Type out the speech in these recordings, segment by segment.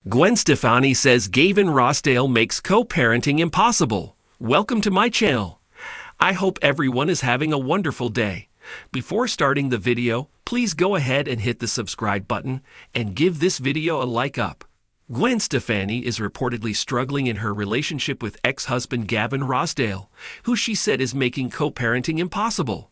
Gwen Stefani says Gavin Rossdale makes co-parenting impossible. Welcome to my channel. I hope everyone is having a wonderful day. Before starting the video, please go ahead and hit the subscribe button and give this video a like up. Gwen Stefani is reportedly struggling in her relationship with ex-husband Gavin Rossdale, who she said is making co-parenting impossible.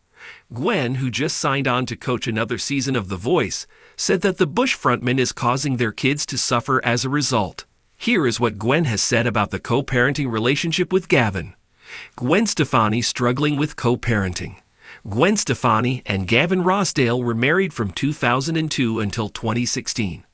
Gwen, who just signed on to coach another season of The Voice, said that the Bush frontman is causing their kids to suffer as a result. Here is what Gwen has said about the co-parenting relationship with Gavin. Gwen Stefani struggling with co-parenting. Gwen Stefani and Gavin Rossdale were married from 2002 until 2016.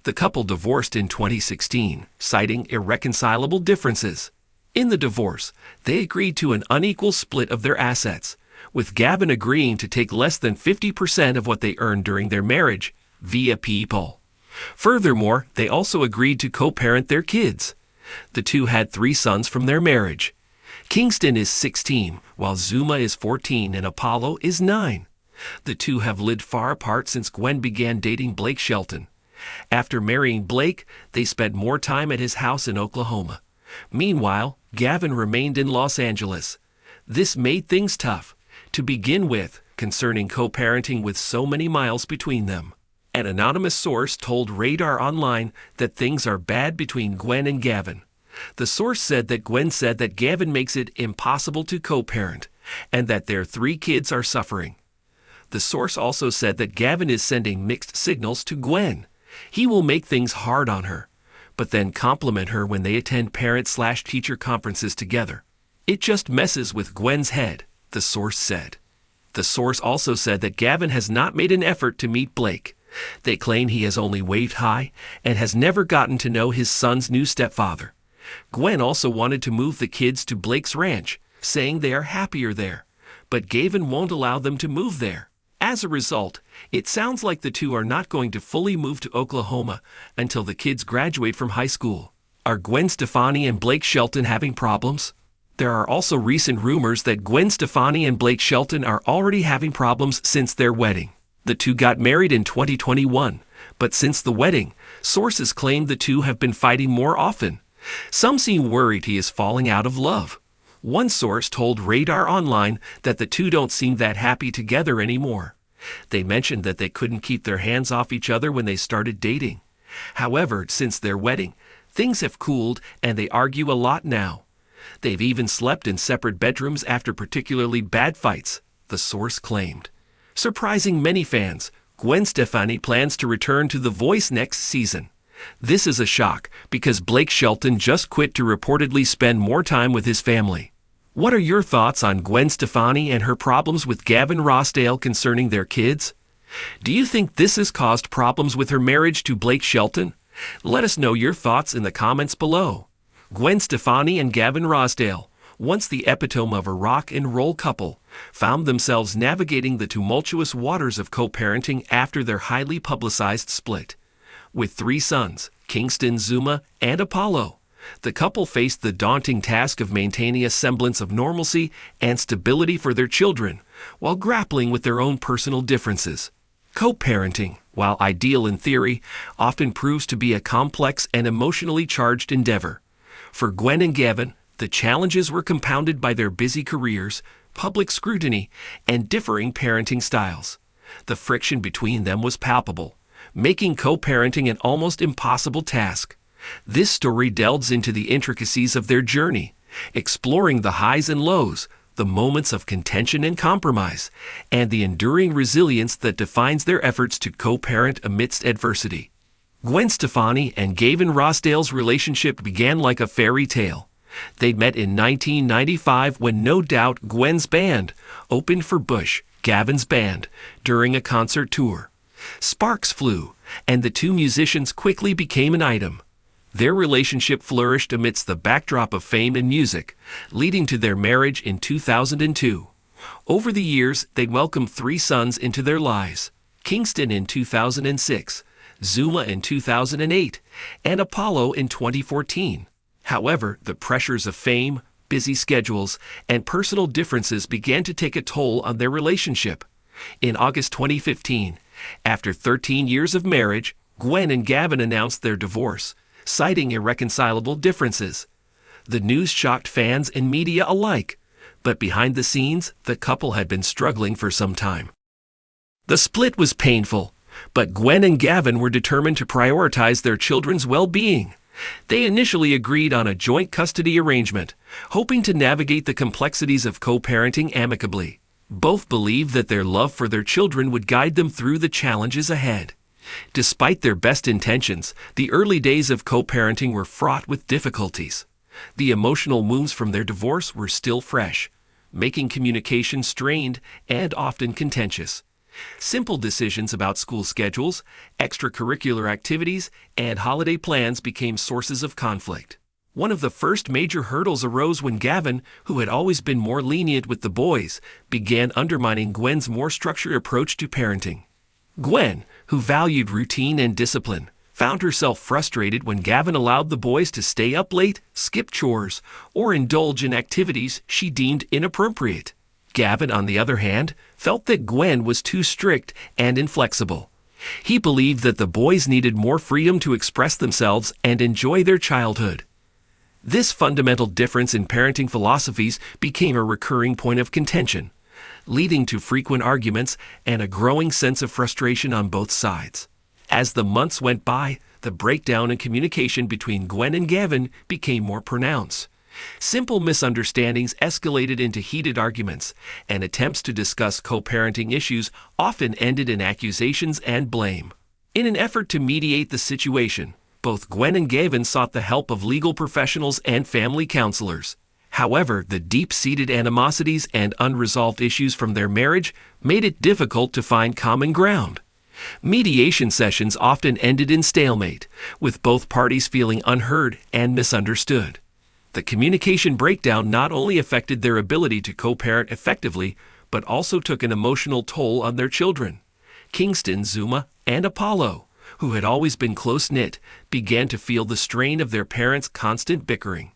The couple divorced in 2016, citing irreconcilable differences. In the divorce, they agreed to an unequal split of their assets, with Gavin agreeing to take less than 50% of what they earned during their marriage via people. Furthermore, they also agreed to co-parent their kids. The two had 3 sons from their marriage. Kingston is 16, while Zuma is 14 and Apollo is 9. The two have lived far apart since Gwen began dating Blake Shelton. After marrying Blake, they spent more time at his house in Oklahoma. Meanwhile, Gavin remained in Los Angeles. This made things tough, to begin with, concerning co-parenting with so many miles between them. An anonymous source told Radar Online that things are bad between Gwen and Gavin. The source said that Gwen said that Gavin makes it impossible to co-parent, and that their 3 kids are suffering. The source also said that Gavin is sending mixed signals to Gwen. He will make things hard on her, but then compliment her when they attend parent/teacher conferences together. It just messes with Gwen's head, the source said. The source also said that Gavin has not made an effort to meet Blake. They claim he has only waved hi and has never gotten to know his son's new stepfather. Gwen also wanted to move the kids to Blake's ranch, saying they are happier there, but Gavin won't allow them to move there. As a result, it sounds like the two are not going to fully move to Oklahoma until the kids graduate from high school. Are Gwen Stefani and Blake Shelton having problems? There are also recent rumors that Gwen Stefani and Blake Shelton are already having problems since their wedding. The two got married in 2021, but since the wedding, sources claim the two have been fighting more often. Some seem worried he is falling out of love. One source told Radar Online that the two don't seem that happy together anymore. They mentioned that they couldn't keep their hands off each other when they started dating. However, since their wedding, things have cooled and they argue a lot now. They've even slept in separate bedrooms after particularly bad fights, the source claimed. Surprising many fans, Gwen Stefani plans to return to The Voice next season. This is a shock because Blake Shelton just quit to reportedly spend more time with his family. What are your thoughts on Gwen Stefani and her problems with Gavin Rossdale concerning their kids? Do you think this has caused problems with her marriage to Blake Shelton? Let us know your thoughts in the comments below. Gwen Stefani and Gavin Rossdale, once the epitome of a rock and roll couple, found themselves navigating the tumultuous waters of co-parenting after their highly publicized split. With 3 sons, Kingston, Zuma, and Apollo, the couple faced the daunting task of maintaining a semblance of normalcy and stability for their children, while grappling with their own personal differences. Co-parenting, while ideal in theory, often proves to be a complex and emotionally charged endeavor. For Gwen and Gavin, the challenges were compounded by their busy careers, public scrutiny, and differing parenting styles. The friction between them was palpable, making co-parenting an almost impossible task. This story delves into the intricacies of their journey, exploring the highs and lows, the moments of contention and compromise, and the enduring resilience that defines their efforts to co-parent amidst adversity. Gwen Stefani and Gavin Rossdale's relationship began like a fairy tale. They met in 1995 when No Doubt Gwen's band opened for Bush, Gavin's band, during a concert tour. Sparks flew, and the two musicians quickly became an item. Their relationship flourished amidst the backdrop of fame and music, leading to their marriage in 2002. Over the years, they welcomed 3 sons into their lives: Kingston in 2006, Zuma in 2008, and Apollo in 2014. However, the pressures of fame, busy schedules, and personal differences began to take a toll on their relationship. In August 2015, after 13 years of marriage, Gwen and Gavin announced their divorce, citing irreconcilable differences. The news shocked fans and media alike, but behind the scenes, the couple had been struggling for some time. The split was painful, but Gwen and Gavin were determined to prioritize their children's well-being. They initially agreed on a joint custody arrangement, hoping to navigate the complexities of co-parenting amicably. Both believed that their love for their children would guide them through the challenges ahead. Despite their best intentions, the early days of co-parenting were fraught with difficulties. The emotional wounds from their divorce were still fresh, making communication strained and often contentious. Simple decisions about school schedules, extracurricular activities, and holiday plans became sources of conflict. One of the first major hurdles arose when Gavin, who had always been more lenient with the boys, began undermining Gwen's more structured approach to parenting. Gwen, who valued routine and discipline, found herself frustrated when Gavin allowed the boys to stay up late, skip chores, or indulge in activities she deemed inappropriate. Gavin, on the other hand, felt that Gwen was too strict and inflexible. He believed that the boys needed more freedom to express themselves and enjoy their childhood. This fundamental difference in parenting philosophies became a recurring point of contention, leading to frequent arguments and a growing sense of frustration on both sides. As the months went by, the breakdown in communication between Gwen and Gavin became more pronounced. Simple misunderstandings escalated into heated arguments, and attempts to discuss co-parenting issues often ended in accusations and blame. In an effort to mediate the situation, both Gwen and Gavin sought the help of legal professionals and family counselors. However, the deep-seated animosities and unresolved issues from their marriage made it difficult to find common ground. Mediation sessions often ended in stalemate, with both parties feeling unheard and misunderstood. The communication breakdown not only affected their ability to co-parent effectively, but also took an emotional toll on their children. Kingston, Zuma, and Apollo, who had always been close-knit, began to feel the strain of their parents' constant bickering.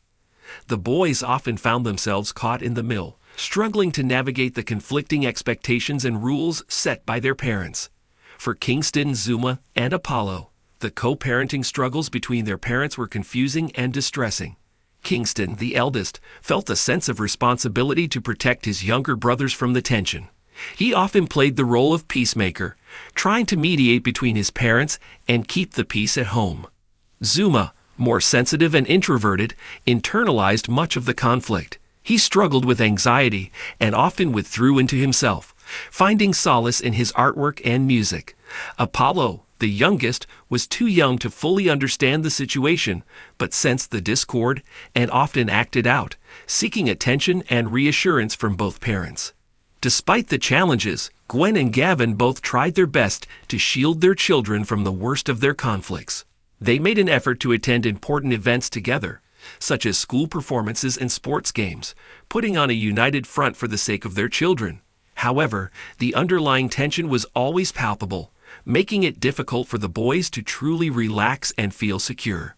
The boys often found themselves caught in the middle, struggling to navigate the conflicting expectations and rules set by their parents. For Kingston, Zuma, and Apollo, the co-parenting struggles between their parents were confusing and distressing. Kingston, the eldest, felt a sense of responsibility to protect his younger brothers from the tension. He often played the role of peacemaker, trying to mediate between his parents and keep the peace at home. Zuma, more sensitive and introverted, internalized much of the conflict. He struggled with anxiety and often withdrew into himself, finding solace in his artwork and music. Apollo, the youngest, was too young to fully understand the situation, but sensed the discord and often acted out, seeking attention and reassurance from both parents. Despite the challenges, Gwen and Gavin both tried their best to shield their children from the worst of their conflicts. They made an effort to attend important events together, such as school performances and sports games, putting on a united front for the sake of their children. However, the underlying tension was always palpable, making it difficult for the boys to truly relax and feel secure.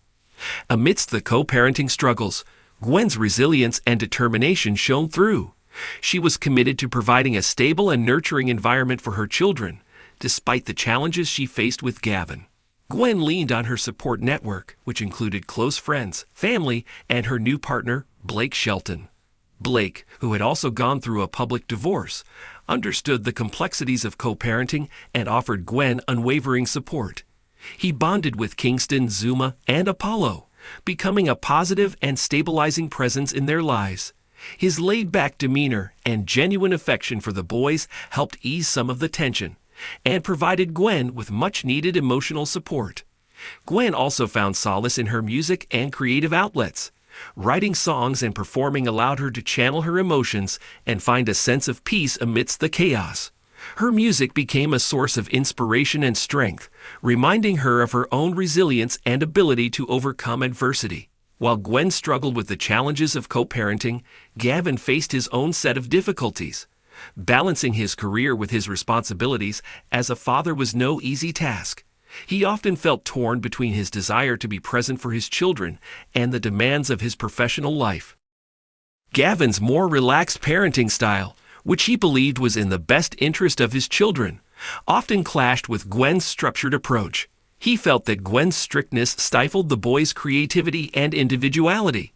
Amidst the co-parenting struggles, Gwen's resilience and determination shone through. She was committed to providing a stable and nurturing environment for her children, despite the challenges she faced with Gavin. Gwen leaned on her support network, which included close friends, family, and her new partner, Blake Shelton. Blake, who had also gone through a public divorce, understood the complexities of co-parenting and offered Gwen unwavering support. He bonded with Kingston, Zuma, and Apollo, becoming a positive and stabilizing presence in their lives. His laid-back demeanor and genuine affection for the boys helped ease some of the tension, and provided Gwen with much-needed emotional support. Gwen also found solace in her music and creative outlets. Writing songs and performing allowed her to channel her emotions and find a sense of peace amidst the chaos. Her music became a source of inspiration and strength, reminding her of her own resilience and ability to overcome adversity. While Gwen struggled with the challenges of co-parenting, Gavin faced his own set of difficulties. Balancing his career with his responsibilities as a father was no easy task. He often felt torn between his desire to be present for his children and the demands of his professional life. Gavin's more relaxed parenting style, which he believed was in the best interest of his children, often clashed with Gwen's structured approach. He felt that Gwen's strictness stifled the boys' creativity and individuality.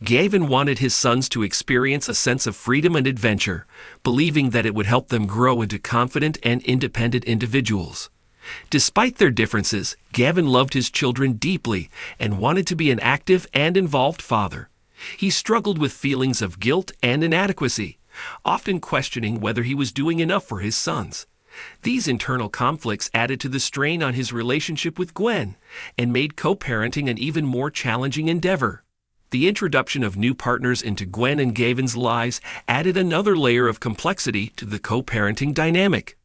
Gavin wanted his sons to experience a sense of freedom and adventure, believing that it would help them grow into confident and independent individuals. Despite their differences, Gavin loved his children deeply and wanted to be an active and involved father. He struggled with feelings of guilt and inadequacy, often questioning whether he was doing enough for his sons. These internal conflicts added to the strain on his relationship with Gwen and made co-parenting an even more challenging endeavor. The introduction of new partners into Gwen and Gavin's lives added another layer of complexity to the co-parenting dynamic.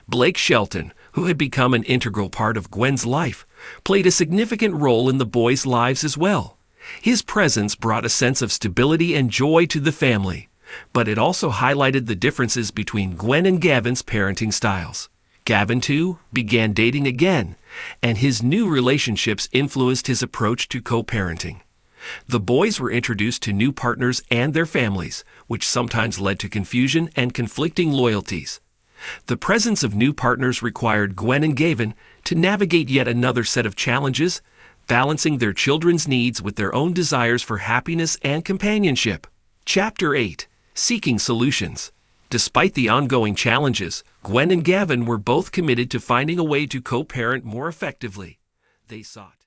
Blake Shelton, who had become an integral part of Gwen's life, played a significant role in the boys' lives as well. His presence brought a sense of stability and joy to the family, but it also highlighted the differences between Gwen and Gavin's parenting styles. Gavin, too, began dating again, and his new relationships influenced his approach to co-parenting. The boys were introduced to new partners and their families, which sometimes led to confusion and conflicting loyalties. The presence of new partners required Gwen and Gavin to navigate yet another set of challenges, balancing their children's needs with their own desires for happiness and companionship. Chapter 8. Seeking Solutions. Despite the ongoing challenges, Gwen and Gavin were both committed to finding a way to co-parent more effectively. They sought